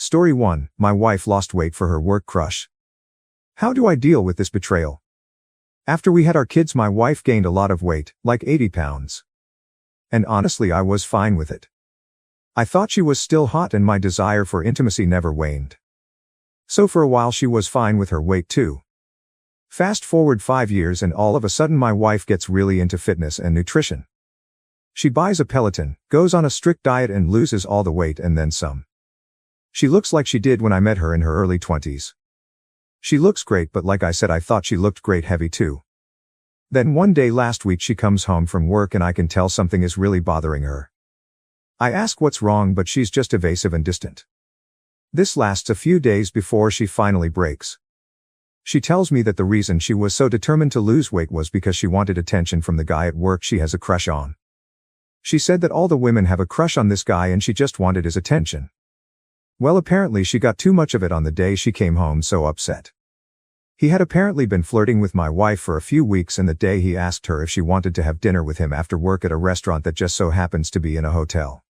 Story 1. My wife lost weight for her work crush. How do I deal with this betrayal? After we had our kids, my wife gained a lot of weight, like 80 pounds. And honestly, I was fine with it. I thought she was still hot and my desire for intimacy never waned. So for a while she was fine with her weight too. Fast forward 5 years and all of a sudden my wife gets really into fitness and nutrition. She buys a peloton, goes on a strict diet and loses all the weight and then some. She looks like she did when I met her in her early 20s. She looks great, but like I said, I thought she looked great heavy too. Then one day last week she comes home from work and I can tell something is really bothering her. I ask what's wrong, but she's just evasive and distant. This lasts a few days before she finally breaks. She tells me that the reason she was so determined to lose weight was because she wanted attention from the guy at work she has a crush on. She said that all the women have a crush on this guy and she just wanted his attention. Well, apparently she got too much of it on the day she came home so upset. He had apparently been flirting with my wife for a few weeks, and the day he asked her if she wanted to have dinner with him after work at a restaurant that just so happens to be in a hotel.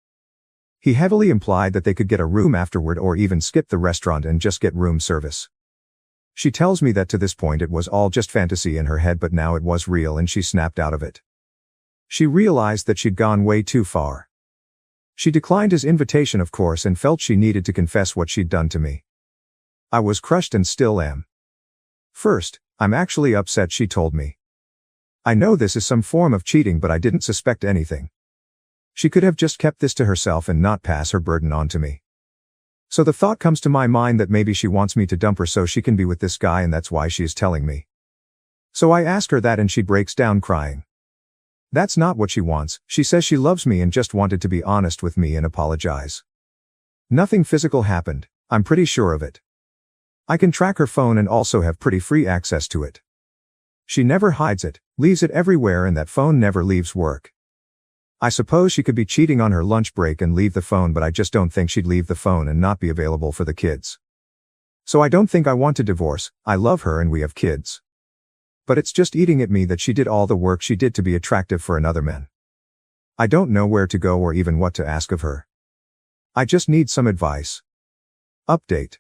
He heavily implied that they could get a room afterward or even skip the restaurant and just get room service. She tells me that to this point it was all just fantasy in her head, but now it was real and she snapped out of it. She realized that she'd gone way too far. She declined his invitation, of course, and felt she needed to confess what she'd done to me. I was crushed and still am. First, I'm actually upset, she told me. I know this is some form of cheating, but I didn't suspect anything. She could have just kept this to herself and not pass her burden on to me. So the thought comes to my mind that maybe she wants me to dump her so she can be with this guy, and that's why she is telling me. So I ask her that and she breaks down crying. That's not what she wants. She says she loves me and just wanted to be honest with me and apologize. Nothing physical happened, I'm pretty sure of it. I can track her phone and also have pretty free access to it. She never hides it, leaves it everywhere, and that phone never leaves work. I suppose she could be cheating on her lunch break and leave the phone, but I just don't think she'd leave the phone and not be available for the kids. So I don't think I want to divorce. I love her and we have kids. But it's just eating at me that she did all the work she did to be attractive for another man. I don't know where to go or even what to ask of her. I just need some advice. Update.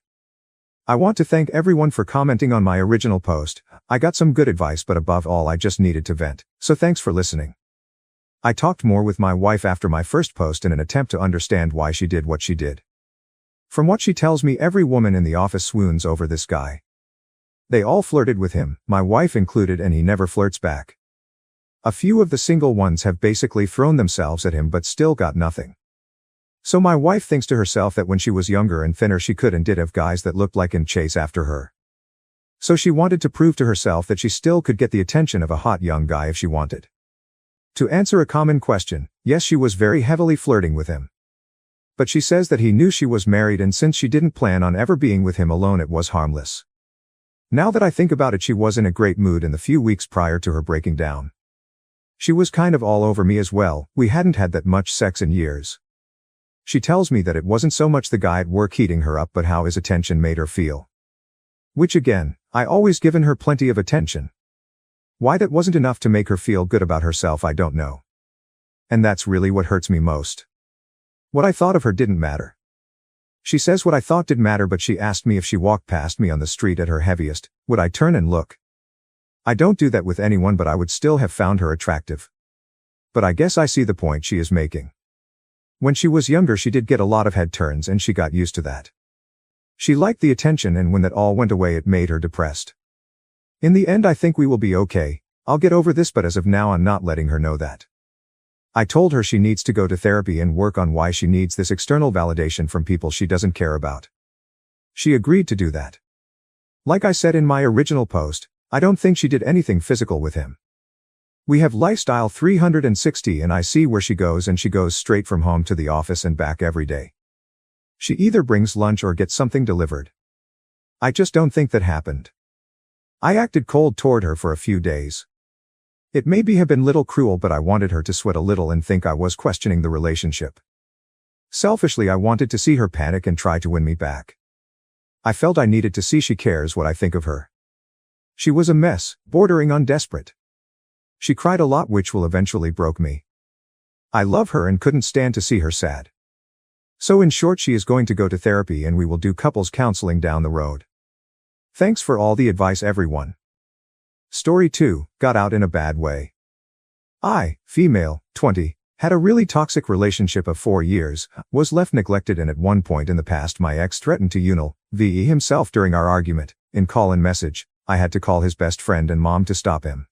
I want to thank everyone for commenting on my original post. I got some good advice, but above all I just needed to vent, so thanks for listening. I talked more with my wife after my first post in an attempt to understand why she did what she did. From what she tells me, every woman in the office swoons over this guy. They all flirted with him, my wife included, and he never flirts back. A few of the single ones have basically thrown themselves at him but still got nothing. So my wife thinks to herself that when she was younger and thinner she could and did have guys that looked like him chase after her. So she wanted to prove to herself that she still could get the attention of a hot young guy if she wanted. To answer a common question, yes, she was very heavily flirting with him. But she says that he knew she was married, and since she didn't plan on ever being with him alone, it was harmless. Now that I think about it, she was in a great mood in the few weeks prior to her breaking down. She was kind of all over me as well. We hadn't had that much sex in years. She tells me that it wasn't so much the guy at work heating her up, but how his attention made her feel. Which again, I always given her plenty of attention. Why that wasn't enough to make her feel good about herself, I don't know. And that's really what hurts me most. What I thought of her didn't matter. She says what I thought did matter, but she asked me if she walked past me on the street at her heaviest, would I turn and look? I don't do that with anyone, but I would still have found her attractive. But I guess I see the point she is making. When she was younger she did get a lot of head turns and she got used to that. She liked the attention, and when that all went away it made her depressed. In the end I think we will be okay. I'll get over this, but as of now I'm not letting her know that. I told her she needs to go to therapy and work on why she needs this external validation from people she doesn't care about. She agreed to do that. Like I said in my original post, I don't think she did anything physical with him. We have lifestyle 360 and I see where she goes, and she goes straight from home to the office and back every day. She either brings lunch or gets something delivered. I just don't think that happened. I acted cold toward her for a few days. It maybe have been a little cruel, but I wanted her to sweat a little and think I was questioning the relationship. Selfishly I wanted to see her panic and try to win me back. I felt I needed to see she cares what I think of her. She was a mess, bordering on desperate. She cried a lot, which will eventually broke me. I love her and couldn't stand to see her sad. So in short, she is going to go to therapy and we will do couples counseling down the road. Thanks for all the advice, everyone. Story 2, got out in a bad way. I, female, 20, had a really toxic relationship of 4 years, was left neglected, and at one point in the past my ex threatened to VE himself during our argument. In call and message, I had to call his best friend and mom to stop him.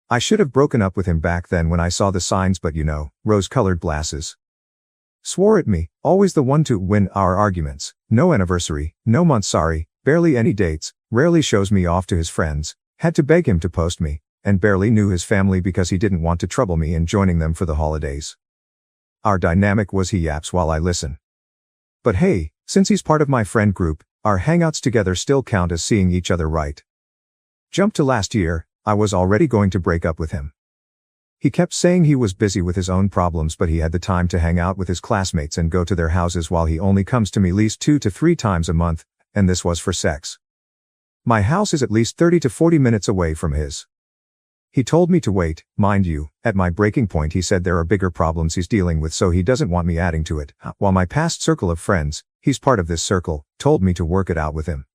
I should have broken up with him back then when I saw the signs, but rose-colored glasses. Swore at me, always the one to win our arguments, no anniversary, no month sorry, barely any dates, rarely shows me off to his friends, had to beg him to post me, and barely knew his family because he didn't want to trouble me in joining them for the holidays. Our dynamic was he yaps while I listen. But hey, since he's part of my friend group, our hangouts together still count as seeing each other, right? Jump to last year, I was already going to break up with him. He kept saying he was busy with his own problems, but he had the time to hang out with his classmates and go to their houses while he only comes to me at least 2 to 3 times a month, and this was for sex. My house is at least 30 to 40 minutes away from his. He told me to wait, mind you, at my breaking point he said there are bigger problems he's dealing with, so he doesn't want me adding to it, while my past circle of friends, he's part of this circle, told me to work it out with him.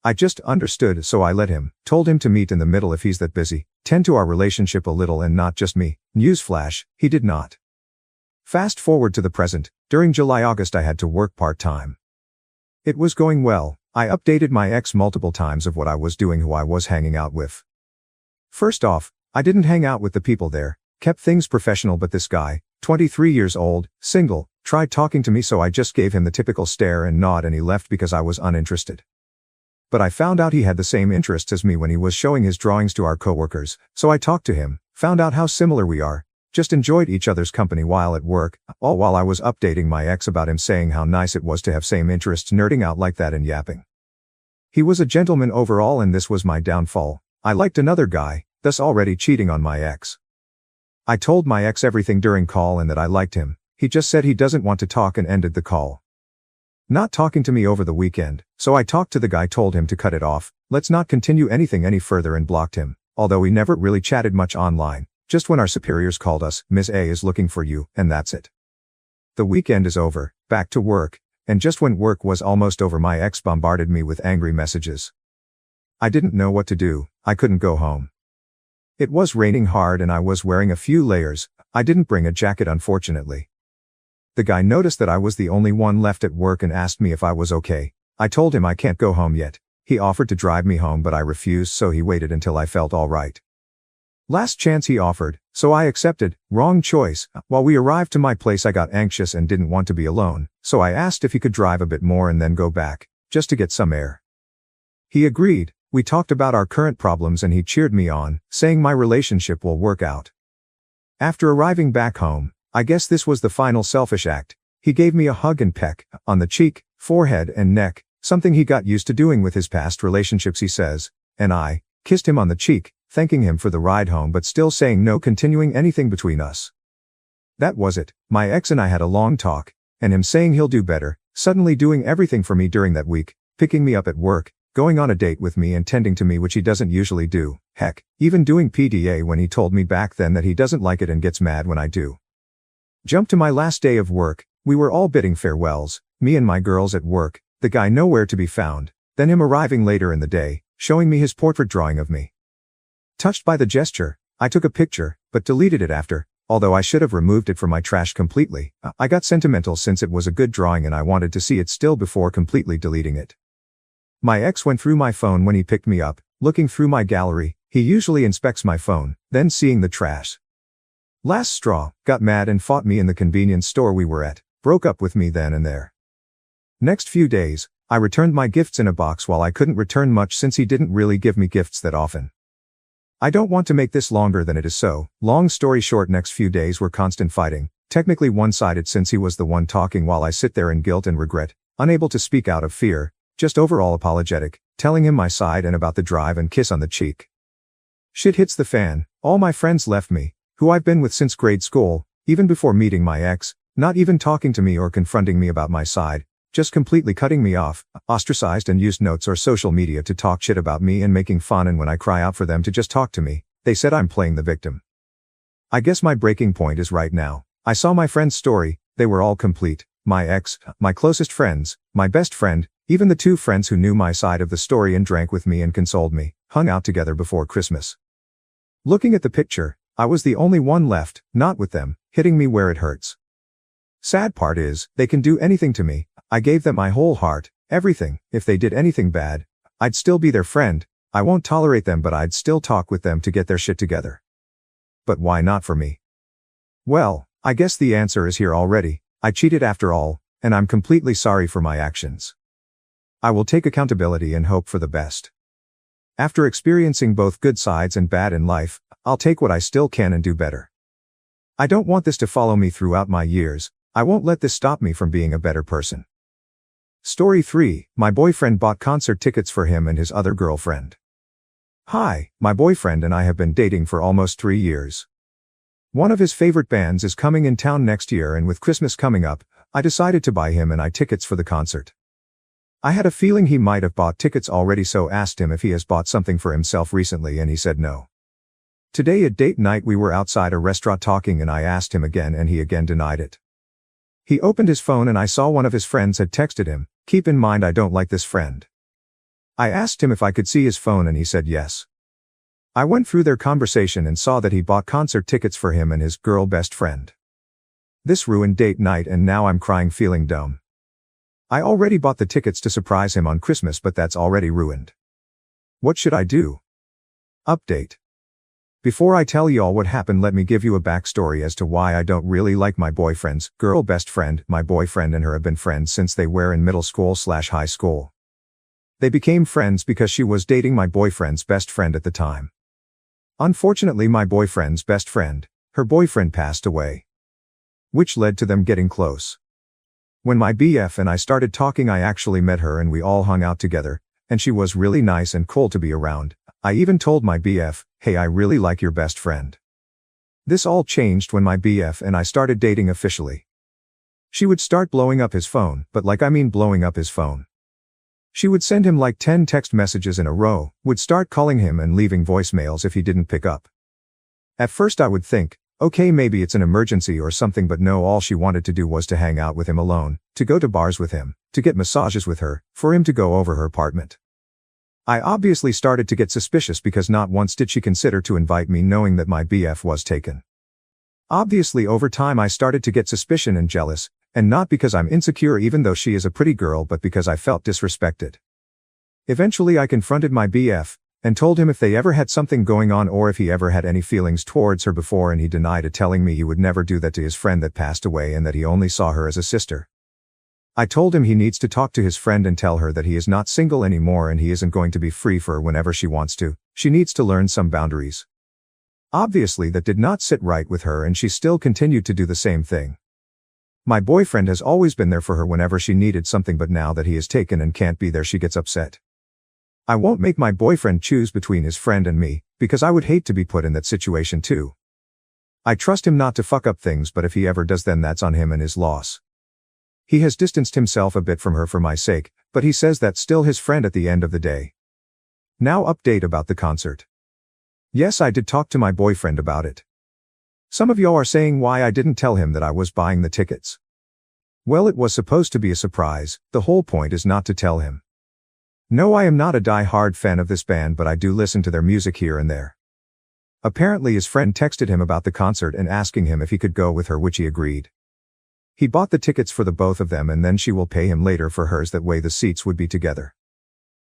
I just understood, so I let him, told him to meet in the middle if he's that busy, tend to our relationship a little and not just me. Newsflash, he did not. Fast forward to the present, during July-August I had to work part-time. It was going well. I updated my ex multiple times of what I was doing, who I was hanging out with. First off, I didn't hang out with the people there, kept things professional, but this guy, 23 years old, single, tried talking to me, so I just gave him the typical stare and nod and he left because I was uninterested. But I found out he had the same interests as me when he was showing his drawings to our coworkers, so I talked to him, found out how similar we are, just enjoyed each other's company while at work, all while I was updating my ex about him, saying how nice it was to have same interests, nerding out like that and yapping. He was a gentleman overall, and this was my downfall. I liked another guy, thus already cheating on my ex. I told my ex everything during call and that I liked him. He just said he doesn't want to talk and ended the call. Not talking to me over the weekend, so I talked to the guy, told him to cut it off, let's not continue anything any further, and blocked him, although we never really chatted much online, just when our superiors called us, Ms. A is looking for you, and that's it. The weekend is over, back to work, and just when work was almost over my ex bombarded me with angry messages. I didn't know what to do, I couldn't go home. It was raining hard and I was wearing a few layers, I didn't bring a jacket unfortunately. The guy noticed that I was the only one left at work and asked me if I was okay. I told him I can't go home yet. He offered to drive me home, but I refused, so he waited until I felt all right. Last chance he offered, so I accepted. Wrong choice. While we arrived to my place I got anxious and didn't want to be alone, so I asked if he could drive a bit more and then go back, just to get some air. He agreed. We talked about our current problems and he cheered me on, saying my relationship will work out. After arriving back home, I guess this was the final selfish act, he gave me a hug and peck, on the cheek, forehead and neck, something he got used to doing with his past relationships, he says, and I kissed him on the cheek, thanking him for the ride home but still saying no continuing anything between us. That was it. My ex and I had a long talk, and him saying he'll do better, suddenly doing everything for me during that week, picking me up at work, going on a date with me and tending to me, which he doesn't usually do, heck, even doing PDA when he told me back then that he doesn't like it and gets mad when I do. Jump to my last day of work, we were all bidding farewells, me and my girls at work, the guy nowhere to be found, then him arriving later in the day, showing me his portrait drawing of me. Touched by the gesture, I took a picture, but deleted it after, although I should have removed it from my trash completely. I got sentimental since it was a good drawing and I wanted to see it still before completely deleting it. My ex went through my phone when he picked me up, looking through my gallery, he usually inspects my phone, then seeing the trash. Last straw, got mad and fought me in the convenience store we were at, broke up with me then and there. Next few days, I returned my gifts in a box while I couldn't return much since he didn't really give me gifts that often. I don't want to make this longer than it is, so, long story short, next few days were constant fighting, technically one-sided since he was the one talking while I sit there in guilt and regret, unable to speak out of fear, just overall apologetic, telling him my side and about the drive and kiss on the cheek. Shit hits the fan, all my friends left me, who I've been with since grade school, even before meeting my ex, not even talking to me or confronting me about my side, just completely cutting me off, ostracized and used notes or social media to talk shit about me and making fun, and when I cry out for them to just talk to me, they said I'm playing the victim. I guess my breaking point is right now. I saw my friend's story, they were all complete, my ex, my closest friends, my best friend, even the 2 friends who knew my side of the story and drank with me and consoled me, hung out together before Christmas. Looking at the picture, I was the only one left, not with them, hitting me where it hurts. Sad part is, they can do anything to me. I gave them my whole heart, everything. If they did anything bad, I'd still be their friend. I won't tolerate them, but I'd still talk with them to get their shit together. But why not for me? Well, I guess the answer is here already. I cheated after all, and I'm completely sorry for my actions. I will take accountability and hope for the best. After experiencing both good sides and bad in life, I'll take what I still can and do better. I don't want this to follow me throughout my years. I won't let this stop me from being a better person. Story 3, my boyfriend bought concert tickets for him and his other girlfriend. Hi, my boyfriend and I have been dating for almost 3 years. One of his favorite bands is coming in town next year, and with Christmas coming up, I decided to buy him and I tickets for the concert. I had a feeling he might have bought tickets already, so asked him if he has bought something for himself recently, and he said no. Today at date night we were outside a restaurant talking and I asked him again and he again denied it. He opened his phone and I saw one of his friends had texted him. Keep in mind I don't like this friend. I asked him if I could see his phone and he said yes. I went through their conversation and saw that he bought concert tickets for him and his girl best friend. This ruined date night and now I'm crying feeling dumb. I already bought the tickets to surprise him on Christmas, but that's already ruined. What should I do? Update. Before I tell y'all what happened, let me give you a backstory as to why I don't really like my boyfriend's girl best friend. My boyfriend and her have been friends since they were in middle school/high school. They became friends because she was dating my boyfriend's best friend at the time. Unfortunately, my boyfriend's best friend, her boyfriend, passed away, which led to them getting close. When my BF and I started talking, I actually met her and we all hung out together, and she was really nice and cool to be around. I even told my BF, hey, I really like your best friend. This all changed when my BF and I started dating officially. She would start blowing up his phone, but blowing up his phone. She would send him like 10 text messages in a row, would start calling him and leaving voicemails if he didn't pick up. At first I would think, okay, maybe it's an emergency or something, but no, all she wanted to do was to hang out with him alone, to go to bars with him, to get massages with her, for him to go over her apartment. I obviously started to get suspicious because not once did she consider to invite me, knowing that my BF was taken. Obviously over time I started to get suspicion and jealous, and not because I'm insecure even though she is a pretty girl, but because I felt disrespected. Eventually I confronted my BF, and told him if they ever had something going on or if he ever had any feelings towards her before, and he denied it, telling me he would never do that to his friend that passed away and that he only saw her as a sister. I told him he needs to talk to his friend and tell her that he is not single anymore and he isn't going to be free for her whenever she wants to. She needs to learn some boundaries. Obviously that did not sit right with her and she still continued to do the same thing. My boyfriend has always been there for her whenever she needed something, but now that he is taken and can't be there, she gets upset. I won't make my boyfriend choose between his friend and me, because I would hate to be put in that situation too. I trust him not to fuck up things, but if he ever does, then that's on him and his loss. He has distanced himself a bit from her for my sake, but he says that's still his friend at the end of the day. Now update about the concert. Yes, I did talk to my boyfriend about it. Some of y'all are saying why I didn't tell him that I was buying the tickets. Well, it was supposed to be a surprise. The whole point is not to tell him. No, I am not a die-hard fan of this band, but I do listen to their music here and there. Apparently his friend texted him about the concert and asking him if he could go with her, which he agreed. He bought the tickets for the both of them and then she will pay him later for hers, that way the seats would be together.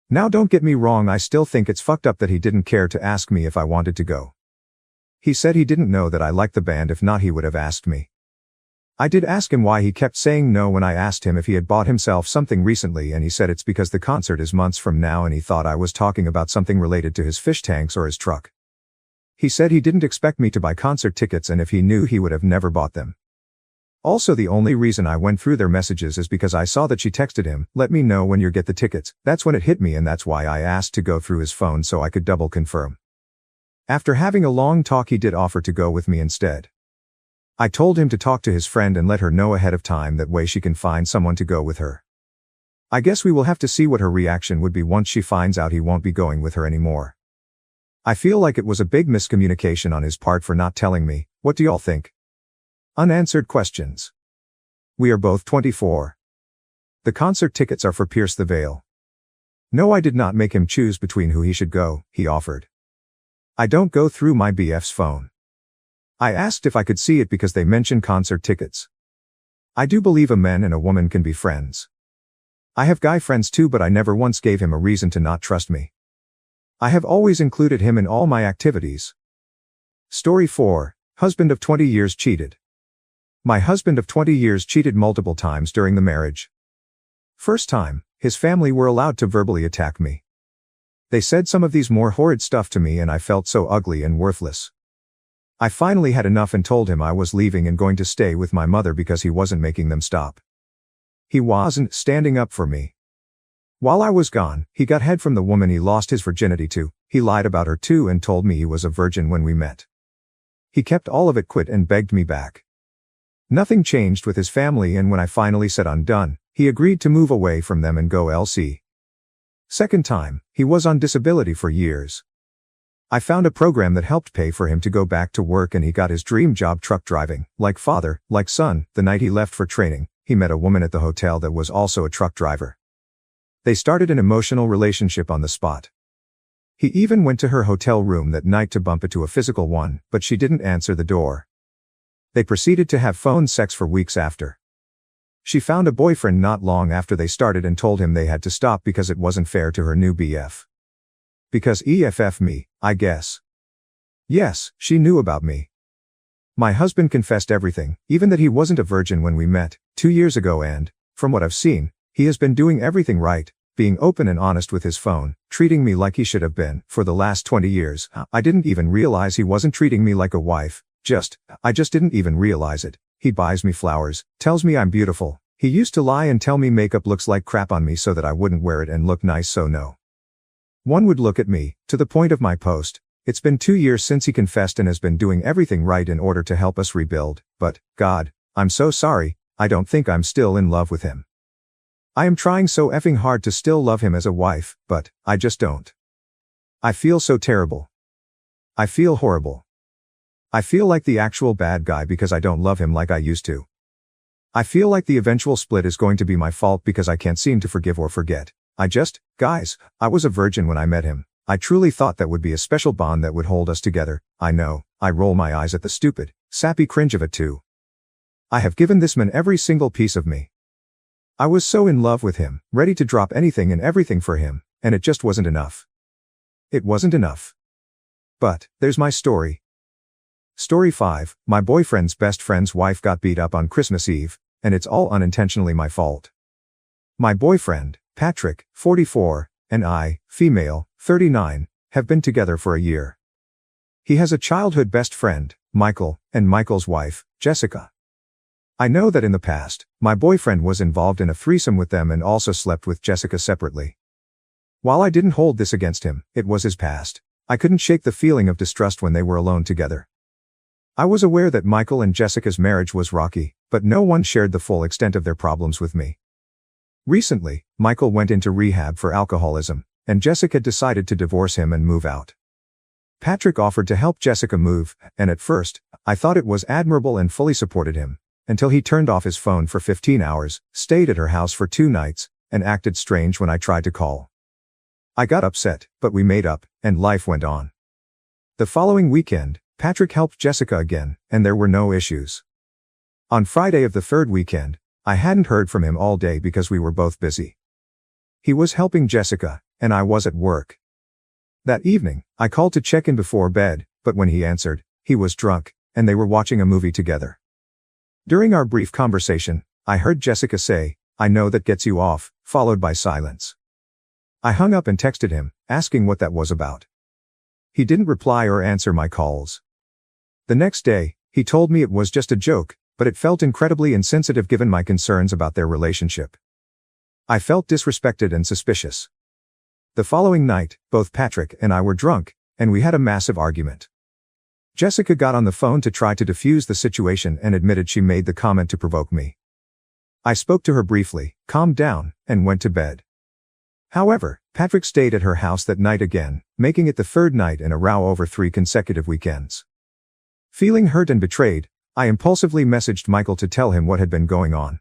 Now don't get me wrong, I still think it's fucked up that he didn't care to ask me if I wanted to go. He said he didn't know that I liked the band, if not he would have asked me. I did ask him why he kept saying no when I asked him if he had bought himself something recently, and he said it's because the concert is months from now and he thought I was talking about something related to his fish tanks or his truck. He said he didn't expect me to buy concert tickets, and if he knew he would have never bought them. Also, the only reason I went through their messages is because I saw that she texted him, let me know when you get the tickets. That's when it hit me, and that's why I asked to go through his phone so I could double confirm. After having a long talk, he did offer to go with me instead. I told him to talk to his friend and let her know ahead of time, that way she can find someone to go with her. I guess we will have to see what her reaction would be once she finds out he won't be going with her anymore. I feel like it was a big miscommunication on his part for not telling me. What do y'all think? Unanswered questions. We are both 24. The concert tickets are for Pierce the Veil. No, I did not make him choose between who he should go, he offered. I don't go through my BF's phone. I asked if I could see it because they mentioned concert tickets. I do believe a man and a woman can be friends. I have guy friends too, but I never once gave him a reason to not trust me. I have always included him in all my activities. Story 4. Husband of 20 years cheated. My husband of 20 years cheated multiple times during the marriage. First time, his family were allowed to verbally attack me. They said some of these more horrid stuff to me and I felt so ugly and worthless. I finally had enough and told him I was leaving and going to stay with my mother because he wasn't making them stop. He wasn't standing up for me. While I was gone, he got head from the woman he lost his virginity to. He lied about her too and told me he was a virgin when we met. He kept all of it, quit and begged me back. Nothing changed with his family, and when I finally said I'm done, he agreed to move away from them and go LC. Second time, he was on disability for years. I found a program that helped pay for him to go back to work and he got his dream job, truck driving. Like father, like son. The night he left for training, he met a woman at the hotel that was also a truck driver. They started an emotional relationship on the spot. He even went to her hotel room that night to bump into a physical one, but she didn't answer the door. They proceeded to have phone sex for weeks after. She found a boyfriend not long after they started and told him they had to stop because it wasn't fair to her new BF. Because EFF me, I guess. Yes, she knew about me. My husband confessed everything, even that he wasn't a virgin when we met 2 years ago, and, from what I've seen, he has been doing everything right, being open and honest with his phone, treating me like he should have been for the last 20 years. I didn't even realize he wasn't treating me like a wife. I just didn't even realize it. He buys me flowers, tells me I'm beautiful. He used to lie and tell me makeup looks like crap on me so that I wouldn't wear it and look nice, so no one would look at me, to the point of my post. It's been 2 years since he confessed and has been doing everything right in order to help us rebuild, but, God, I'm so sorry, I don't think I'm still in love with him. I am trying so effing hard to still love him as a wife, but, I just don't. I feel so terrible. I feel horrible. I feel like the actual bad guy because I don't love him like I used to. I feel like the eventual split is going to be my fault because I can't seem to forgive or forget. Guys, I was a virgin when I met him. I truly thought that would be a special bond that would hold us together. I know, I roll my eyes at the stupid, sappy cringe of it too. I have given this man every single piece of me. I was so in love with him, ready to drop anything and everything for him, and it just wasn't enough. It wasn't enough. But, there's my story. Story 5, my boyfriend's best friend's wife got beat up on Christmas Eve, and it's all unintentionally my fault. My boyfriend, Patrick, 44, and I, female, 39, have been together for a year. He has a childhood best friend, Michael, and Michael's wife, Jessica. I know that in the past, my boyfriend was involved in a threesome with them and also slept with Jessica separately. While I didn't hold this against him, it was his past. I couldn't shake the feeling of distrust when they were alone together. I was aware that Michael and Jessica's marriage was rocky, but no one shared the full extent of their problems with me. Recently, Michael went into rehab for alcoholism, and Jessica decided to divorce him and move out. Patrick offered to help Jessica move, and at first, I thought it was admirable and fully supported him, until he turned off his phone for 15 hours, stayed at her house for 2 nights, and acted strange when I tried to call. I got upset, but we made up, and life went on. The following weekend, Patrick helped Jessica again, and there were no issues. On Friday of the 3rd weekend, I hadn't heard from him all day because we were both busy. He was helping Jessica, and I was at work. That evening, I called to check in before bed, but when he answered, he was drunk, and they were watching a movie together. During our brief conversation, I heard Jessica say, "I know that gets you off," followed by silence. I hung up and texted him, asking what that was about. He didn't reply or answer my calls. The next day, he told me it was just a joke, but it felt incredibly insensitive given my concerns about their relationship. I felt disrespected and suspicious. The following night, both Patrick and I were drunk, and we had a massive argument. Jessica got on the phone to try to defuse the situation and admitted she made the comment to provoke me. I spoke to her briefly, calmed down, and went to bed. However, Patrick stayed at her house that night again, making it the 3rd night in a row over 3 consecutive weekends. Feeling hurt and betrayed, I impulsively messaged Michael to tell him what had been going on.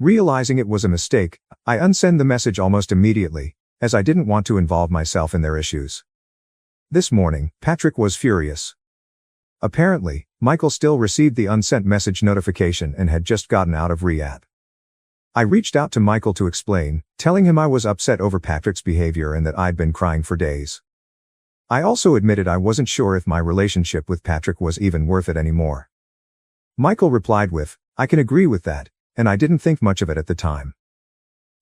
Realizing it was a mistake, I unsend the message almost immediately, as I didn't want to involve myself in their issues. This morning, Patrick was furious. Apparently, Michael still received the unsent message notification and had just gotten out of rehab. I reached out to Michael to explain, telling him I was upset over Patrick's behavior and that I'd been crying for days. I also admitted I wasn't sure if my relationship with Patrick was even worth it anymore. Michael replied with, "I can agree with that, and I didn't think much of it at the time."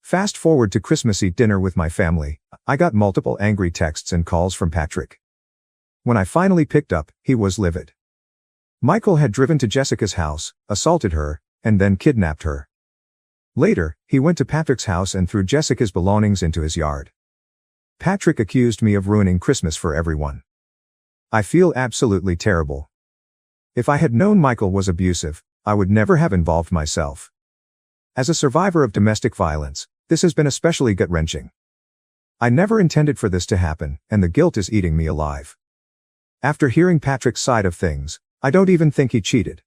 Fast forward to Christmas Eve dinner with my family, I got multiple angry texts and calls from Patrick. When I finally picked up, he was livid. Michael had driven to Jessica's house, assaulted her, and then kidnapped her. Later, he went to Patrick's house and threw Jessica's belongings into his yard. Patrick accused me of ruining Christmas for everyone. I feel absolutely terrible. If I had known Michael was abusive, I would never have involved myself. As a survivor of domestic violence, this has been especially gut-wrenching. I never intended for this to happen, and the guilt is eating me alive. After hearing Patrick's side of things, I don't even think he cheated.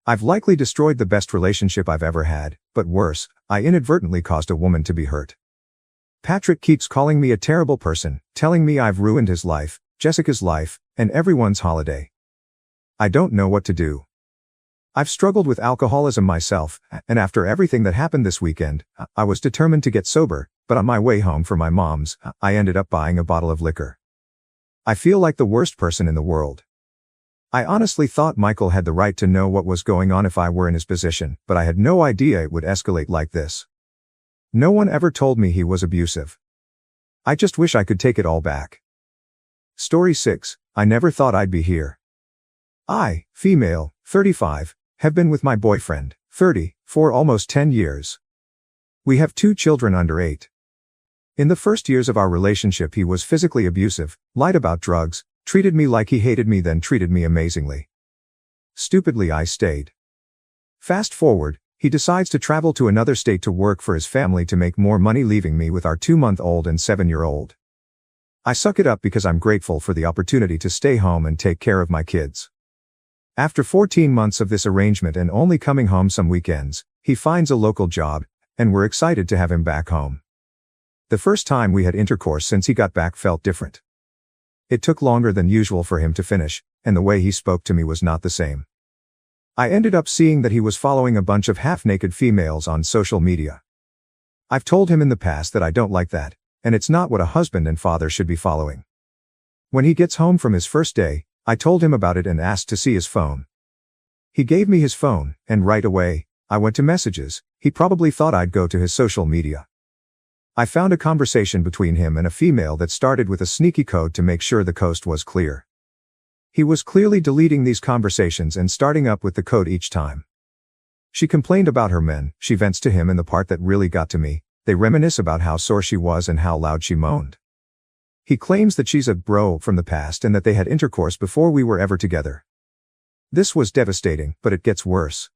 I've likely destroyed the best relationship I've ever had, but worse, I inadvertently caused a woman to be hurt. Patrick keeps calling me a terrible person, telling me I've ruined his life, Jessica's life, and everyone's holiday. I don't know what to do. I've struggled with alcoholism myself, and after everything that happened this weekend, I was determined to get sober, but on my way home from my mom's, I ended up buying a bottle of liquor. I feel like the worst person in the world. I honestly thought Michael had the right to know what was going on if I were in his position, but I had no idea it would escalate like this. No one ever told me he was abusive. I just wish I could take it all back. Story 6, I never thought I'd be here. I, female, 35, have been with my boyfriend, 30, for almost 10 years. We have 2 children under 8. In the first years of our relationship he was physically abusive, lied about drugs, treated me like he hated me, then treated me amazingly. Stupidly I stayed. Fast forward, he decides to travel to another state to work for his family to make more money, leaving me with our 2-month-old and 7-year-old. I suck it up because I'm grateful for the opportunity to stay home and take care of my kids. After 14 months of this arrangement and only coming home some weekends, he finds a local job, and we're excited to have him back home. The first time we had intercourse since he got back felt different. It took longer than usual for him to finish, and the way he spoke to me was not the same. I ended up seeing that he was following a bunch of half-naked females on social media. I've told him in the past that I don't like that, and it's not what a husband and father should be following. When he gets home from his first day, I told him about it and asked to see his phone. He gave me his phone, and right away, I went to messages. He probably thought I'd go to his social media. I found a conversation between him and a female that started with a sneaky code to make sure the coast was clear. He was clearly deleting these conversations and starting up with the code each time. She complained about her men, she vents to him, and the part that really got to me, they reminisce about how sore she was and how loud she moaned. He claims that she's a bro from the past and that they had intercourse before we were ever together. This was devastating, but it gets worse.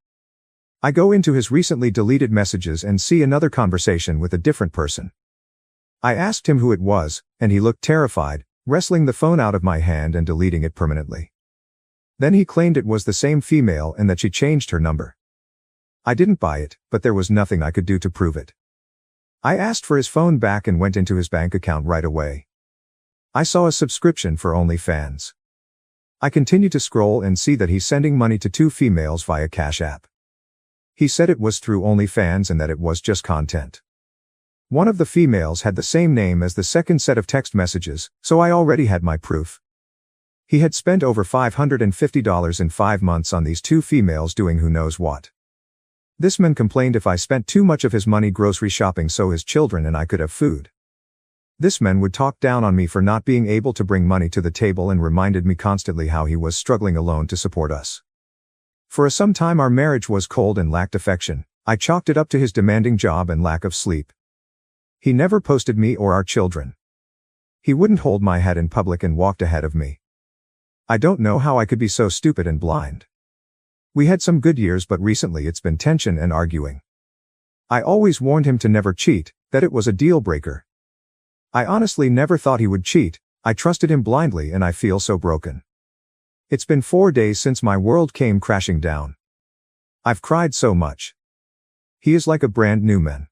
I go into his recently deleted messages and see another conversation with a different person. I asked him who it was, and he looked terrified, wrestling the phone out of my hand and deleting it permanently. Then he claimed it was the same female and that she changed her number. I didn't buy it, but there was nothing I could do to prove it. I asked for his phone back and went into his bank account right away. I saw a subscription for OnlyFans. I continue to scroll and see that he's sending money to 2 females via Cash App. He said it was through OnlyFans and that it was just content. One of the females had the same name as the second set of text messages, so I already had my proof. He had spent over $550 in 5 months on these 2 females doing who knows what. This man complained if I spent too much of his money grocery shopping so his children and I could have food. This man would talk down on me for not being able to bring money to the table and reminded me constantly how he was struggling alone to support us. For some time our marriage was cold and lacked affection. I chalked it up to his demanding job and lack of sleep. He never posted me or our children. He wouldn't hold my hat in public and walked ahead of me. I don't know how I could be so stupid and blind. We had some good years, but recently it's been tension and arguing. I always warned him to never cheat, that it was a deal breaker. I honestly never thought he would cheat. I trusted him blindly and I feel so broken. It's been 4 days since my world came crashing down. I've cried so much. He is like a brand new man.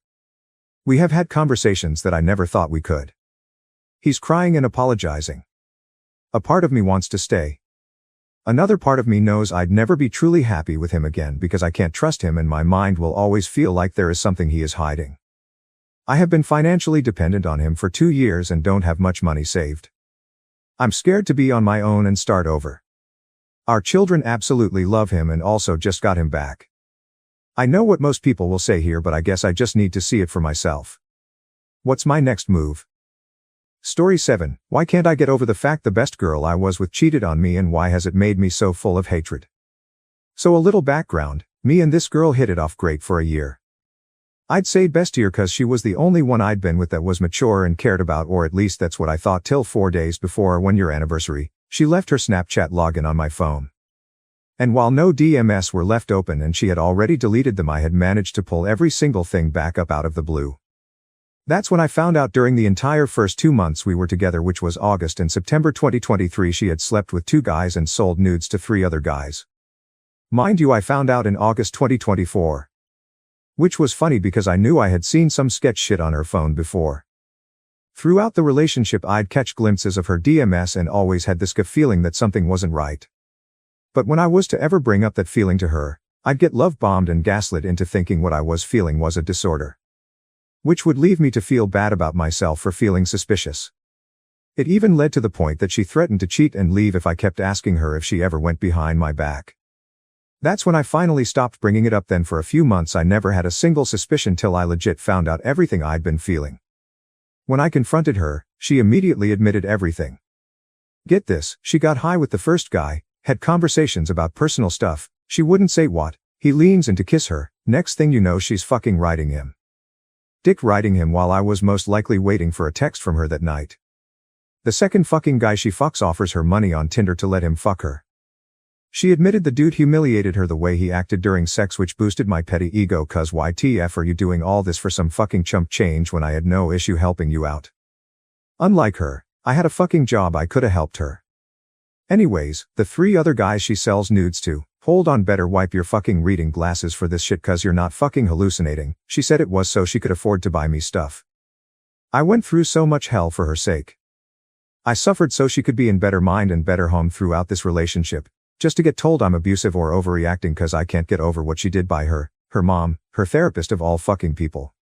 We have had conversations that I never thought we could. He's crying and apologizing. A part of me wants to stay. Another part of me knows I'd never be truly happy with him again because I can't trust him and my mind will always feel like there is something he is hiding. I have been financially dependent on him for 2 years and don't have much money saved. I'm scared to be on my own and start over. Our children absolutely love him and also just got him back. I know what most people will say here, but I guess I just need to see it for myself. What's my next move? Story 7. Why can't I get over the fact the best girl I was with cheated on me, and why has it made me so full of hatred? So a little background, me and this girl hit it off great for a year. I'd say best year cause she was the only one I'd been with that was mature and cared about, or at least that's what I thought, till 4 days before our 1-year anniversary, she left her Snapchat login on my phone. And while no DMs were left open and she had already deleted them, I had managed to pull every single thing back up out of the blue. That's when I found out during the entire first 2 months we were together, which was August and September 2023, she had slept with 2 guys and sold nudes to 3 other guys. Mind you, I found out in August 2024. Which was funny because I knew I had seen some sketch shit on her phone before. Throughout the relationship I'd catch glimpses of her DMs and always had this feeling that something wasn't right. But when I was to ever bring up that feeling to her, I'd get love-bombed and gaslit into thinking what I was feeling was a disorder. Which would leave me to feel bad about myself for feeling suspicious. It even led to the point that she threatened to cheat and leave if I kept asking her if she ever went behind my back. That's when I finally stopped bringing it up. Then for a few months I never had a single suspicion till I legit found out everything I'd been feeling. When I confronted her, she immediately admitted everything. Get this, she got high with the first guy, had conversations about personal stuff, she wouldn't say what, he leans in to kiss her, next thing you know she's fucking riding him. Dick riding him while I was most likely waiting for a text from her that night. The second fucking guy she fucks offers her money on Tinder to let him fuck her. She admitted the dude humiliated her the way he acted during sex, which boosted my petty ego cause YTF are you doing all this for some fucking chump change when I had no issue helping you out? Unlike her, I had a fucking job, I coulda helped her. Anyways, the 3 other guys she sells nudes to, hold on, better wipe your fucking reading glasses for this shit cause you're not fucking hallucinating, she said it was so she could afford to buy me stuff. I went through so much hell for her sake. I suffered so she could be in better mind and better home throughout this relationship, just to get told I'm abusive or overreacting cause I can't get over what she did by her mom, her therapist of all fucking people.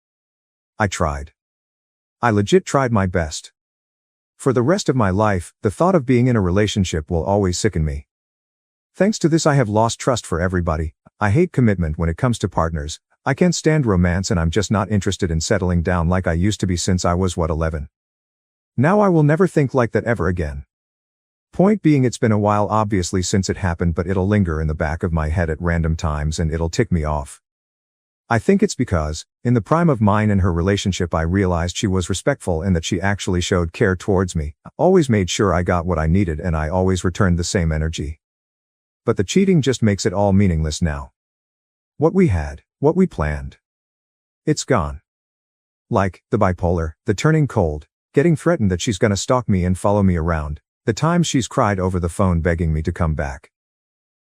I tried. I legit tried my best. For the rest of my life, the thought of being in a relationship will always sicken me. Thanks to this I have lost trust for everybody. I hate commitment when it comes to partners. I can't stand romance and I'm just not interested in settling down like I used to be since I was 11. Now I will never think like that ever again. Point being, it's been a while obviously since it happened, but it'll linger in the back of my head at random times and it'll tick me off. I think it's because, in the prime of mine and her relationship, I realized she was respectful and that she actually showed care towards me, always made sure I got what I needed and I always returned the same energy. But the cheating just makes it all meaningless now. What we had, what we planned. It's gone. Like, the bipolar, the turning cold, getting threatened that she's gonna stalk me and follow me around, the times she's cried over the phone begging me to come back.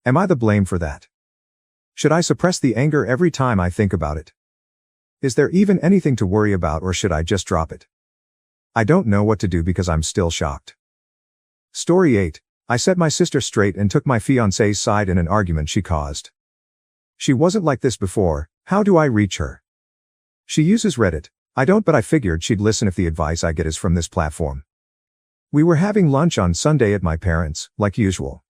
Am I the blame for that? Should I suppress the anger every time I think about it? Is there even anything to worry about, or should I just drop it? I don't know what to do because I'm still shocked. Story 8. I set my sister straight and took my fiancé's side in an argument she caused. She wasn't like this before. How do I reach her? She uses Reddit. I don't, but I figured she'd listen if the advice I get is from this platform. We were having lunch on Sunday at my parents', like usual.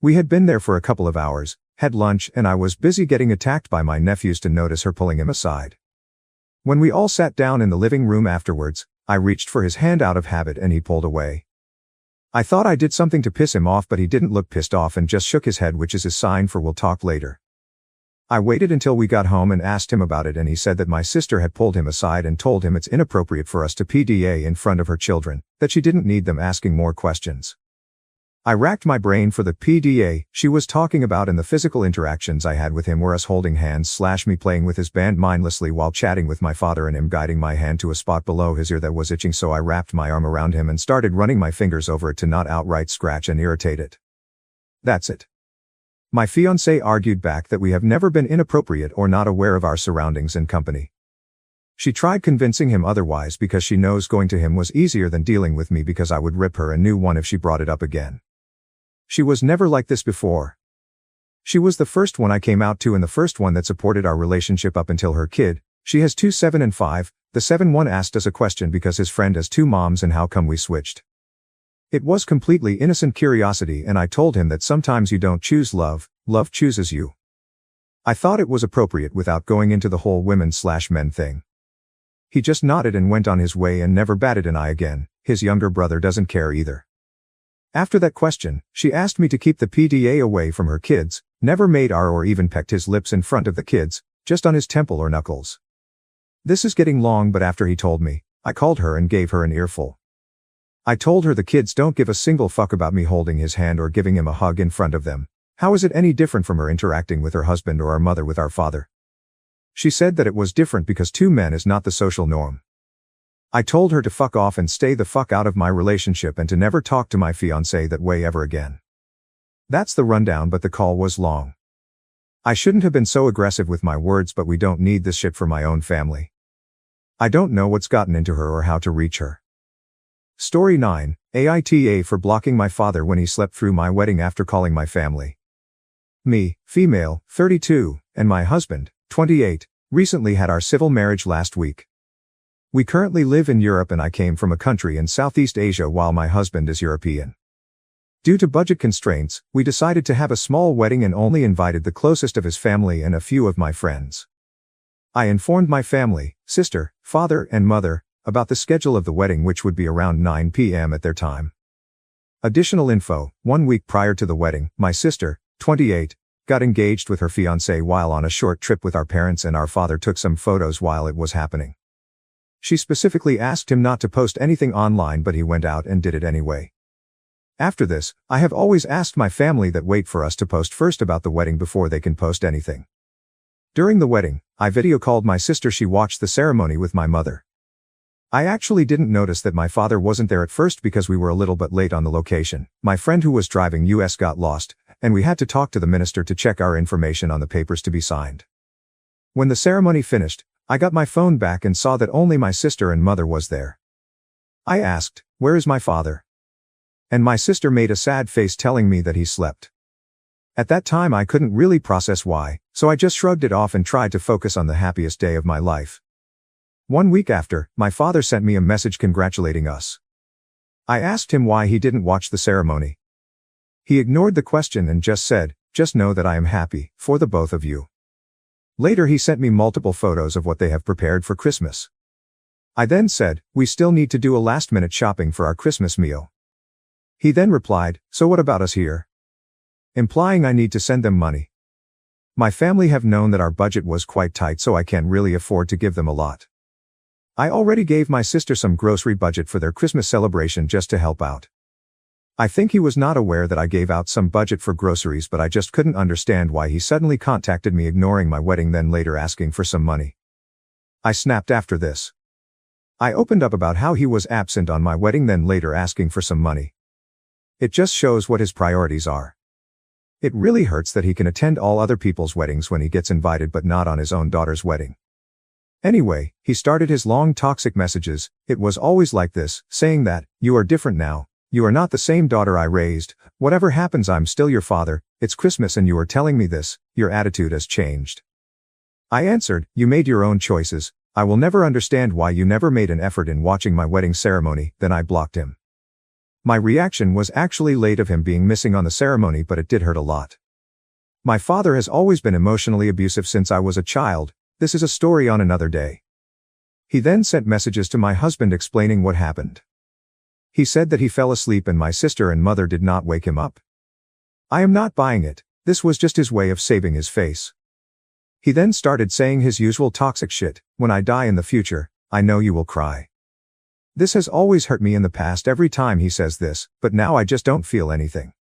We had been there for a couple of hours, had lunch, and I was busy getting attacked by my nephews to notice her pulling him aside. When we all sat down in the living room afterwards, I reached for his hand out of habit and he pulled away. I thought I did something to piss him off, but he didn't look pissed off and just shook his head, which is a sign for we'll talk later. I waited until we got home and asked him about it, and he said that my sister had pulled him aside and told him it's inappropriate for us to PDA in front of her children, that she didn't need them asking more questions. I racked my brain for the PDA she was talking about, and the physical interactions I had with him were us holding hands / me playing with his band mindlessly while chatting with my father and him guiding my hand to a spot below his ear that was itching, so I wrapped my arm around him and started running my fingers over it to not outright scratch and irritate it. That's it. My fiancée argued back that we have never been inappropriate or not aware of our surroundings and company. She tried convincing him otherwise because she knows going to him was easier than dealing with me because I would rip her a new one if she brought it up again. She was never like this before. She was the first one I came out to and the first one that supported our relationship up until her kid. She has 2 7 and 5. The 7 one asked us a question because his friend has 2 moms and how come we switched. It was completely innocent curiosity and I told him that sometimes you don't choose love, love chooses you. I thought it was appropriate without going into the whole women/men thing. He just nodded and went on his way and never batted an eye again. His younger brother doesn't care either. After that question, she asked me to keep the PDA away from her kids, never made or even pecked his lips in front of the kids, just on his temple or knuckles. This is getting long, but after he told me, I called her and gave her an earful. I told her the kids don't give a single fuck about me holding his hand or giving him a hug in front of them. How is it any different from her interacting with her husband or our mother with our father? She said that it was different because 2 men is not the social norm. I told her to fuck off and stay the fuck out of my relationship and to never talk to my fiancé that way ever again. That's the rundown, but the call was long. I shouldn't have been so aggressive with my words, but we don't need this shit for my own family. I don't know what's gotten into her or how to reach her. Story 9, AITA for blocking my father when he slept through my wedding after calling my family. Me, female, 32, and my husband, 28, recently had our civil marriage last week. We currently live in Europe and I came from a country in Southeast Asia while my husband is European. Due to budget constraints, we decided to have a small wedding and only invited the closest of his family and a few of my friends. I informed my family, sister, father, and mother, about the schedule of the wedding, which would be around 9 p.m. at their time. Additional info: 1 week prior to the wedding, my sister, 28, got engaged with her fiancé while on a short trip with our parents and our father took some photos while it was happening. She specifically asked him not to post anything online, but he went out and did it anyway. After this, I have always asked my family that wait for us to post first about the wedding before they can post anything. During the wedding, I video called my sister. She watched the ceremony with my mother. I actually didn't notice that my father wasn't there at first because we were a little bit late on the location. My friend who was driving us got lost, and we had to talk to the minister to check our information on the papers to be signed. When the ceremony finished, I got my phone back and saw that only my sister and mother was there. I asked, "Where is my father?" And my sister made a sad face telling me that he slept. At that time I couldn't really process why, so I just shrugged it off and tried to focus on the happiest day of my life. 1 week after, my father sent me a message congratulating us. I asked him why he didn't watch the ceremony. He ignored the question and just said, "Just know that I am happy for the both of you." Later he sent me multiple photos of what they have prepared for Christmas. I then said, "We still need to do a last-minute shopping for our Christmas meal." He then replied, "So what about us here?" Implying I need to send them money. My family have known that our budget was quite tight, so I can't really afford to give them a lot. I already gave my sister some grocery budget for their Christmas celebration just to help out. I think he was not aware that I gave out some budget for groceries, but I just couldn't understand why he suddenly contacted me ignoring my wedding, then later asking for some money. I snapped after this. I opened up about how he was absent on my wedding, then later asking for some money. It just shows what his priorities are. It really hurts that he can attend all other people's weddings when he gets invited but not on his own daughter's wedding. Anyway, he started his long toxic messages. "It was always like this," saying that, "You are different now. You are not the same daughter I raised. Whatever happens, I'm still your father. It's Christmas and you are telling me this. Your attitude has changed." I answered, "You made your own choices. I will never understand why you never made an effort in watching my wedding ceremony." Then I blocked him. My reaction was actually late of him being missing on the ceremony, but it did hurt a lot. My father has always been emotionally abusive since I was a child. This is a story on another day. He then sent messages to my husband explaining what happened. He said that he fell asleep and my sister and mother did not wake him up. I am not buying it. This was just his way of saving his face. He then started saying his usual toxic shit, "When I die in the future, I know you will cry." This has always hurt me in the past every time he says this, but now I just don't feel anything.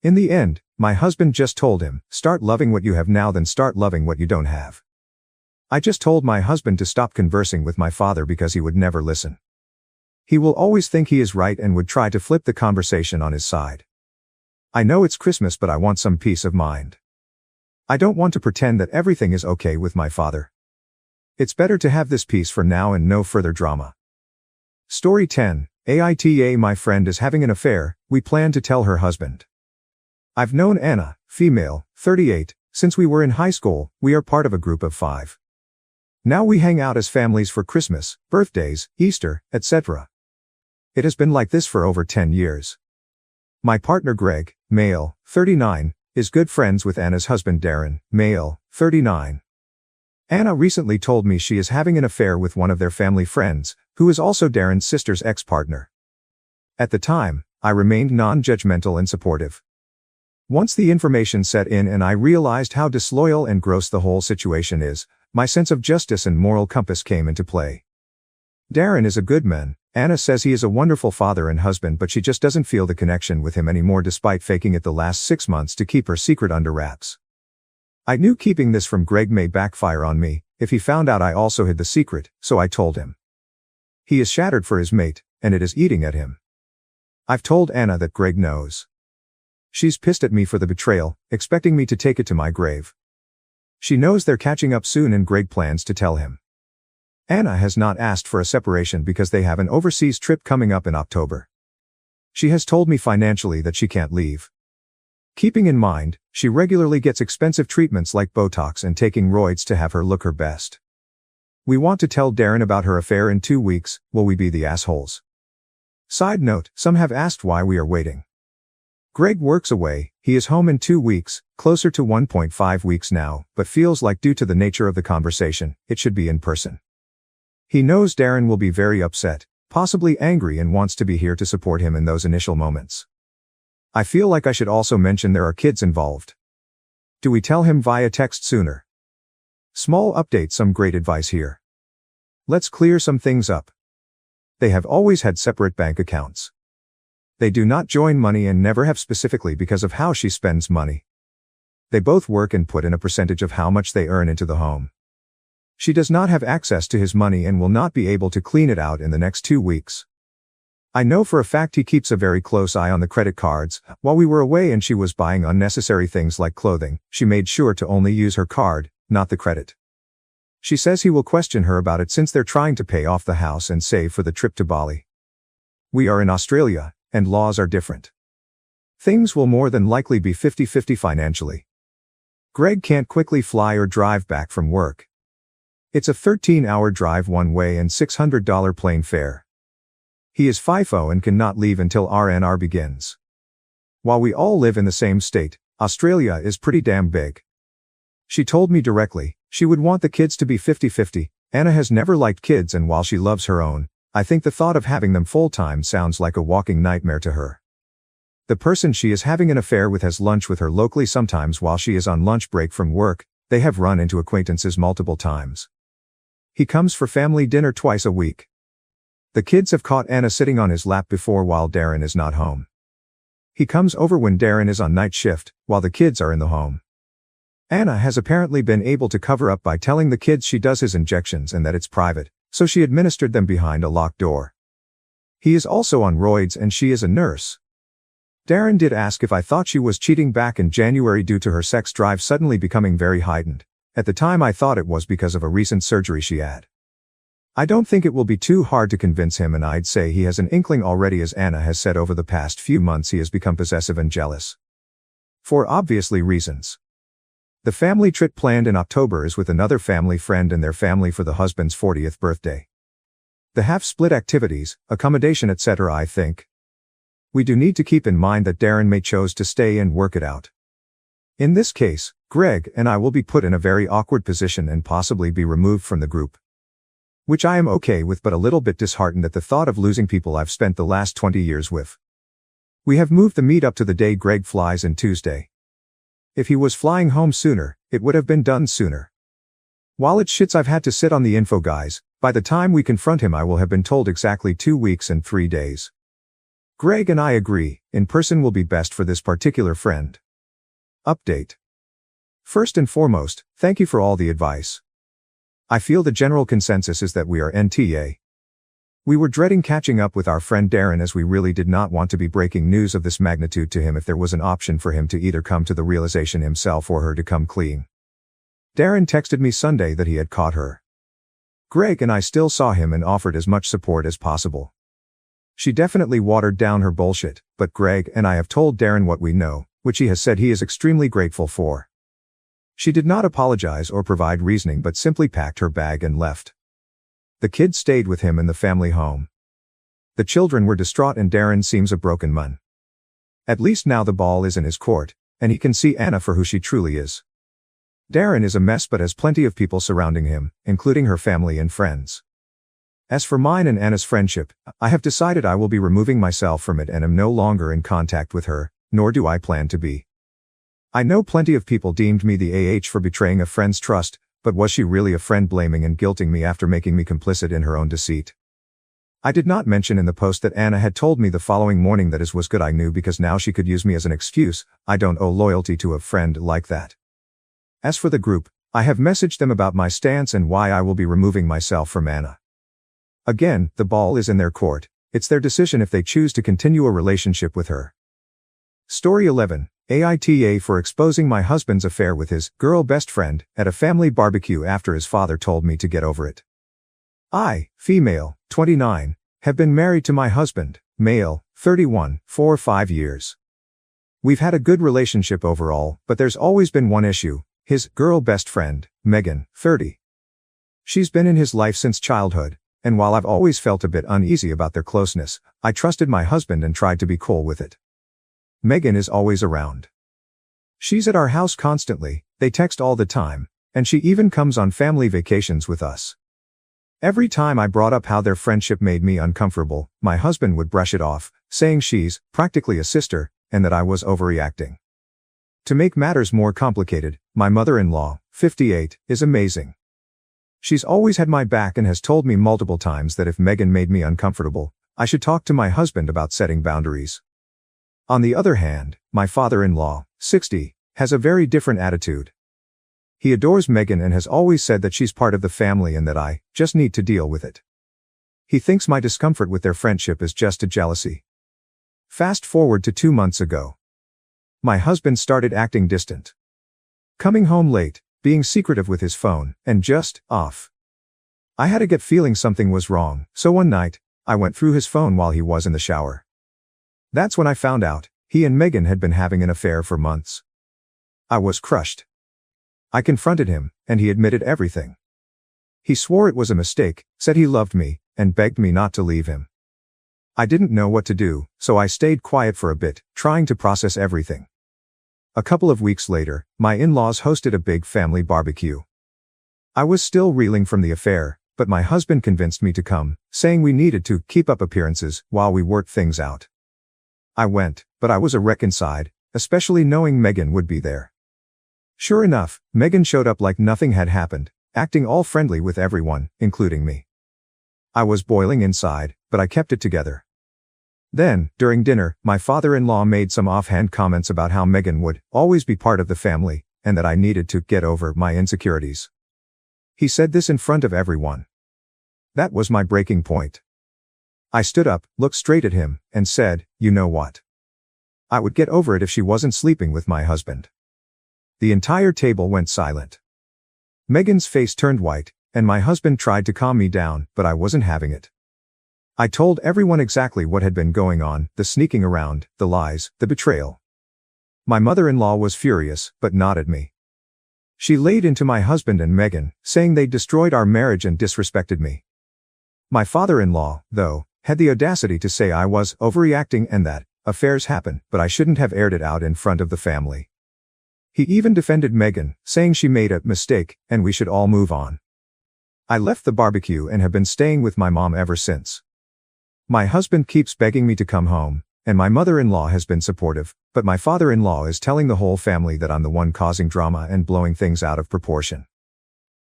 In the end, my husband just told him, "Start loving what you have now, then start loving what you don't have." I just told my husband to stop conversing with my father because he would never listen. He will always think he is right and would try to flip the conversation on his side. I know it's Christmas, but I want some peace of mind. I don't want to pretend that everything is okay with my father. It's better to have this peace for now and no further drama. Story 10. AITA. My friend is having an affair, we plan to tell her husband. I've known Anna, female, 38, since we were in high school. We are part of a group of 5. Now we hang out as families for Christmas, birthdays, Easter, etc. It has been like this for over 10 years. My partner Greg, male, 39, is good friends with Anna's husband Darren, male, 39. Anna recently told me she is having an affair with one of their family friends, who is also Darren's sister's ex-partner. At the time, I remained non-judgmental and supportive. Once the information set in and I realized how disloyal and gross the whole situation is, my sense of justice and moral compass came into play. Darren is a good man. Anna says he is a wonderful father and husband, but she just doesn't feel the connection with him anymore despite faking it the last 6 months to keep her secret under wraps. I knew keeping this from Greg may backfire on me if he found out I also hid the secret, so I told him. He is shattered for his mate, and it is eating at him. I've told Anna that Greg knows. She's pissed at me for the betrayal, expecting me to take it to my grave. She knows they're catching up soon and Greg plans to tell him. Anna has not asked for a separation because they have an overseas trip coming up in October. She has told me financially that she can't leave. Keeping in mind, she regularly gets expensive treatments like Botox and taking roids to have her look her best. We want to tell Darren about her affair in 2 weeks. Will we be the assholes? Side note, some have asked why we are waiting. Greg works away, he is home in 2 weeks, closer to 1.5 weeks now, but feels like due to the nature of the conversation, it should be in person. He knows Darren will be very upset, possibly angry, and wants to be here to support him in those initial moments. I feel like I should also mention there are kids involved. Do we tell him via text sooner? Small update, some great advice here. Let's clear some things up. They have always had separate bank accounts. They do not join money and never have specifically because of how she spends money. They both work and put in a percentage of how much they earn into the home. She does not have access to his money and will not be able to clean it out in the next 2 weeks. I know for a fact he keeps a very close eye on the credit cards. While we were away and she was buying unnecessary things like clothing, she made sure to only use her card, not the credit. She says he will question her about it since they're trying to pay off the house and save for the trip to Bali. We are in Australia, and laws are different. Things will more than likely be 50-50 financially. Greg can't quickly fly or drive back from work. It's a 13-hour drive one way and $600 plane fare. He is FIFO and cannot leave until RNR begins. While we all live in the same state, Australia is pretty damn big. She told me directly, she would want the kids to be 50-50. Anna has never liked kids, and while she loves her own, I think the thought of having them full-time sounds like a walking nightmare to her. The person she is having an affair with has lunch with her locally sometimes while she is on lunch break from work. They have run into acquaintances multiple times. He comes for family dinner twice a week. The kids have caught Anna sitting on his lap before while Darren is not home. He comes over when Darren is on night shift, while the kids are in the home. Anna has apparently been able to cover up by telling the kids she does his injections and that it's private, so she administered them behind a locked door. He is also on roids and she is a nurse. Darren did ask if I thought she was cheating back in January due to her sex drive suddenly becoming very heightened. At the time I thought it was because of a recent surgery she had. I don't think it will be too hard to convince him, and I'd say he has an inkling already, as Anna has said over the past few months he has become possessive and jealous. For obviously reasons. The family trip planned in October is with another family friend and their family for the husband's 40th birthday. The half-split activities, accommodation etc. I think. We do need to keep in mind that Darren may choose to stay and work it out. In this case, Greg and I will be put in a very awkward position and possibly be removed from the group. Which I am okay with, but a little bit disheartened at the thought of losing people I've spent the last 20 years with. We have moved the meet up to the day Greg flies in Tuesday. If he was flying home sooner, it would have been done sooner. While it shits I've had to sit on the info guys, by the time we confront him I will have been told exactly 2 weeks and 3 days. Greg and I agree, in person will be best for this particular friend. Update. First and foremost, thank you for all the advice. I feel the general consensus is that we are NTA. We were dreading catching up with our friend Darren as we really did not want to be breaking news of this magnitude to him if there was an option for him to either come to the realization himself or her to come clean. Darren texted me Sunday that he had caught her. Greg and I still saw him and offered as much support as possible. She definitely watered down her bullshit, but Greg and I have told Darren what we know, which he has said he is extremely grateful for. She did not apologize or provide reasoning but simply packed her bag and left. The kids stayed with him in the family home. The children were distraught and Darren seems a broken man. At least now the ball is in his court, and he can see Anna for who she truly is. Darren is a mess but has plenty of people surrounding him, including her family and friends. As for mine and Anna's friendship, I have decided I will be removing myself from it and am no longer in contact with her, nor do I plan to be. I know plenty of people deemed me the for betraying a friend's trust, but was she really a friend blaming and guilting me after making me complicit in her own deceit? I did not mention in the post that Anna had told me the following morning that it was good I knew because now she could use me as an excuse. I don't owe loyalty to a friend like that. As for the group, I have messaged them about my stance and why I will be removing myself from Anna. Again, the ball is in their court. It's their decision if they choose to continue a relationship with her. Story 11. AITA for exposing my husband's affair with his girl best friend at a family barbecue after his father told me to get over it. I, female, 29, have been married to my husband, male, 31, for 5 years. We've had a good relationship overall, but there's always been one issue, his girl best friend, Megan, 30. She's been in his life since childhood, and while I've always felt a bit uneasy about their closeness, I trusted my husband and tried to be cool with it. Megan is always around. She's at our house constantly, they text all the time, and she even comes on family vacations with us. Every time I brought up how their friendship made me uncomfortable, my husband would brush it off, saying she's practically a sister, and that I was overreacting. To make matters more complicated, my mother-in-law, 58, is amazing. She's always had my back and has told me multiple times that if Megan made me uncomfortable, I should talk to my husband about setting boundaries. On the other hand, my father-in-law, 60, has a very different attitude. He adores Megan and has always said that she's part of the family and that I just need to deal with it. He thinks my discomfort with their friendship is just a jealousy. Fast forward to 2 months ago. My husband started acting distant. Coming home late, being secretive with his phone, and just off. I had a gut feeling something was wrong, so one night, I went through his phone while he was in the shower. That's when I found out, he and Megan had been having an affair for months. I was crushed. I confronted him, and he admitted everything. He swore it was a mistake, said he loved me, and begged me not to leave him. I didn't know what to do, so I stayed quiet for a bit, trying to process everything. A couple of weeks later, my in-laws hosted a big family barbecue. I was still reeling from the affair, but my husband convinced me to come, saying we needed to keep up appearances while we worked things out. I went, but I was a wreck inside, especially knowing Megan would be there. Sure enough, Megan showed up like nothing had happened, acting all friendly with everyone, including me. I was boiling inside, but I kept it together. Then, during dinner, my father-in-law made some offhand comments about how Megan would always be part of the family, and that I needed to get over my insecurities. He said this in front of everyone. That was my breaking point. I stood up, looked straight at him, and said, "You know what? I would get over it if she wasn't sleeping with my husband." The entire table went silent. Megan's face turned white, and my husband tried to calm me down, but I wasn't having it. I told everyone exactly what had been going on, the sneaking around, the lies, the betrayal. My mother-in-law was furious, but not at me. She laid into my husband and Megan, saying they'd destroyed our marriage and disrespected me. My father-in-law, though, had the audacity to say I was overreacting and that affairs happen, but I shouldn't have aired it out in front of the family. He even defended Megan, saying she made a mistake, and we should all move on. I left the barbecue and have been staying with my mom ever since. My husband keeps begging me to come home, and my mother-in-law has been supportive, but my father-in-law is telling the whole family that I'm the one causing drama and blowing things out of proportion.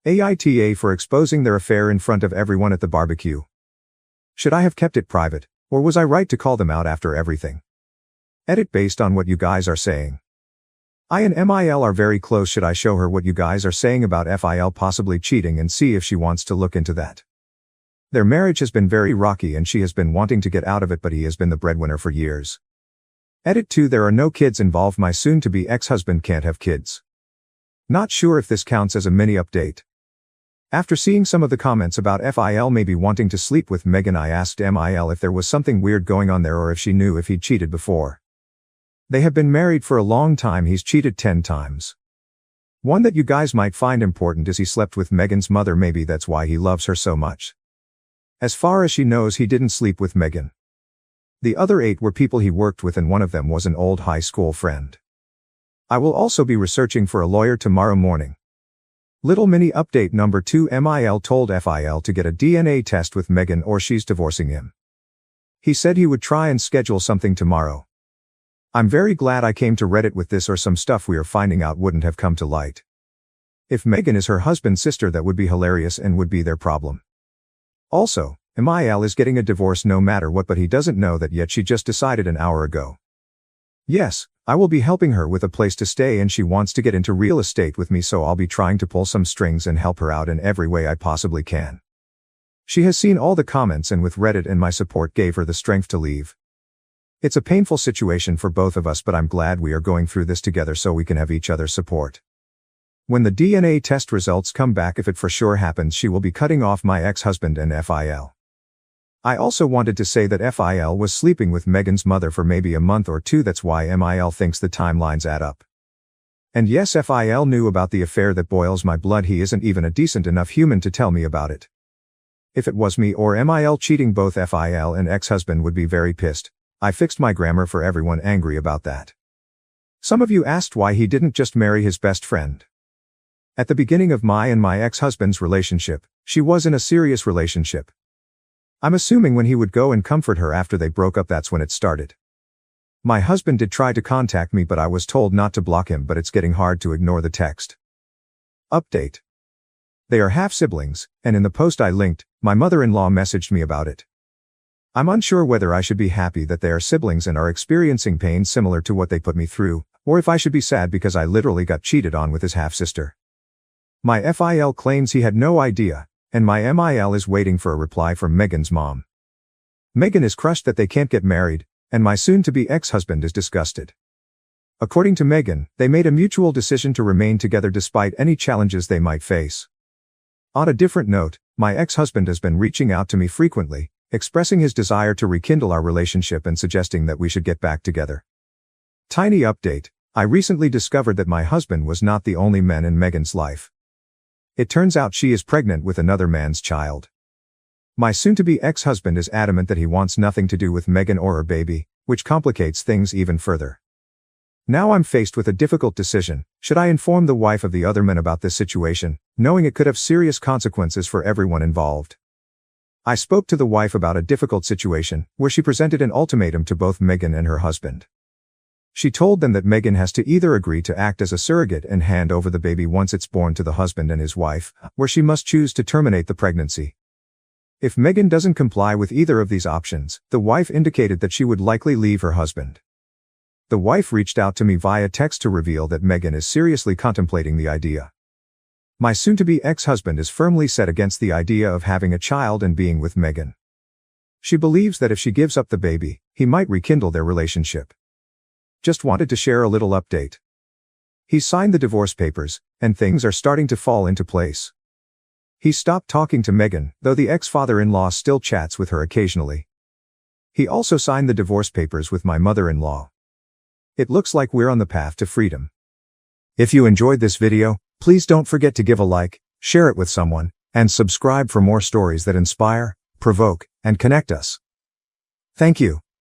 AITA for exposing their affair in front of everyone at the barbecue. Should I have kept it private, or was I right to call them out after everything? Edit based on what you guys are saying. I and MIL are very close. Should I show her what you guys are saying about FIL possibly cheating and see if she wants to look into that? Their marriage has been very rocky and she has been wanting to get out of it, but he has been the breadwinner for years. Edit 2. There are no kids involved. My soon-to-be ex-husband can't have kids. Not sure if this counts as a mini update. After seeing some of the comments about FIL maybe wanting to sleep with Megan, I asked MIL if there was something weird going on there or if she knew if he'd cheated before. They have been married for a long time. He's cheated 10 times. One that you guys might find important is he slept with Megan's mother. Maybe that's why he loves her so much. As far as she knows, he didn't sleep with Megan. The other 8 were people he worked with and one of them was an old high school friend. I will also be researching for a lawyer tomorrow morning. Little mini update number 2. MIL told FIL to get a DNA test with Megan or she's divorcing him. He said he would try and schedule something tomorrow. I'm very glad I came to Reddit with this, or some stuff we are finding out wouldn't have come to light. If Megan is her husband's sister, that would be hilarious and would be their problem. Also, MIL is getting a divorce no matter what, but he doesn't know that yet. She just decided an hour ago. Yes, I will be helping her with a place to stay and she wants to get into real estate with me, so I'll be trying to pull some strings and help her out in every way I possibly can. She has seen all the comments and with Reddit and my support gave her the strength to leave. It's a painful situation for both of us, but I'm glad we are going through this together so we can have each other's support. When the DNA test results come back, if it for sure happens, she will be cutting off my ex-husband and FIL. I also wanted to say that FIL was sleeping with Megan's mother for maybe a month or 2. That's why MIL thinks the timelines add up. And yes, FIL knew about the affair. That boils my blood. He isn't even a decent enough human to tell me about it. If it was me or MIL cheating, both FIL and ex-husband would be very pissed. I fixed my grammar for everyone angry about that. Some of you asked why he didn't just marry his best friend. At the beginning of my and my ex-husband's relationship, she was in a serious relationship. I'm assuming when he would go and comfort her after they broke up, that's when it started. My husband did try to contact me, but I was told not to block him, but it's getting hard to ignore the text. Update. They are half siblings, and in the post I linked, my mother-in-law messaged me about it. I'm unsure whether I should be happy that they are siblings and are experiencing pain similar to what they put me through, or if I should be sad because I literally got cheated on with his half-sister. My FIL claims he had no idea, and my MIL is waiting for a reply from Megan's mom. Megan is crushed that they can't get married, and my soon-to-be ex-husband is disgusted. According to Megan, they made a mutual decision to remain together despite any challenges they might face. On a different note, my ex-husband has been reaching out to me frequently, expressing his desire to rekindle our relationship and suggesting that we should get back together. Tiny update. I recently discovered that my husband was not the only man in Megan's life. It turns out she is pregnant with another man's child. My soon-to-be ex-husband is adamant that he wants nothing to do with Megan or her baby, which complicates things even further. Now I'm faced with a difficult decision. Should I inform the wife of the other men about this situation, knowing it could have serious consequences for everyone involved? I spoke to the wife about a difficult situation, where she presented an ultimatum to both Megan and her husband. She told them that Megan has to either agree to act as a surrogate and hand over the baby once it's born to the husband and his wife, or she must choose to terminate the pregnancy. If Megan doesn't comply with either of these options, the wife indicated that she would likely leave her husband. The wife reached out to me via text to reveal that Megan is seriously contemplating the idea. My soon-to-be ex-husband is firmly set against the idea of having a child and being with Megan. She believes that if she gives up the baby, he might rekindle their relationship. Just wanted to share a little update. He signed the divorce papers, and things are starting to fall into place. He stopped talking to Megan, though the ex-father-in-law still chats with her occasionally. He also signed the divorce papers with my mother-in-law. It looks like we're on the path to freedom. If you enjoyed this video, please don't forget to give a like, share it with someone, and subscribe for more stories that inspire, provoke, and connect us. Thank you.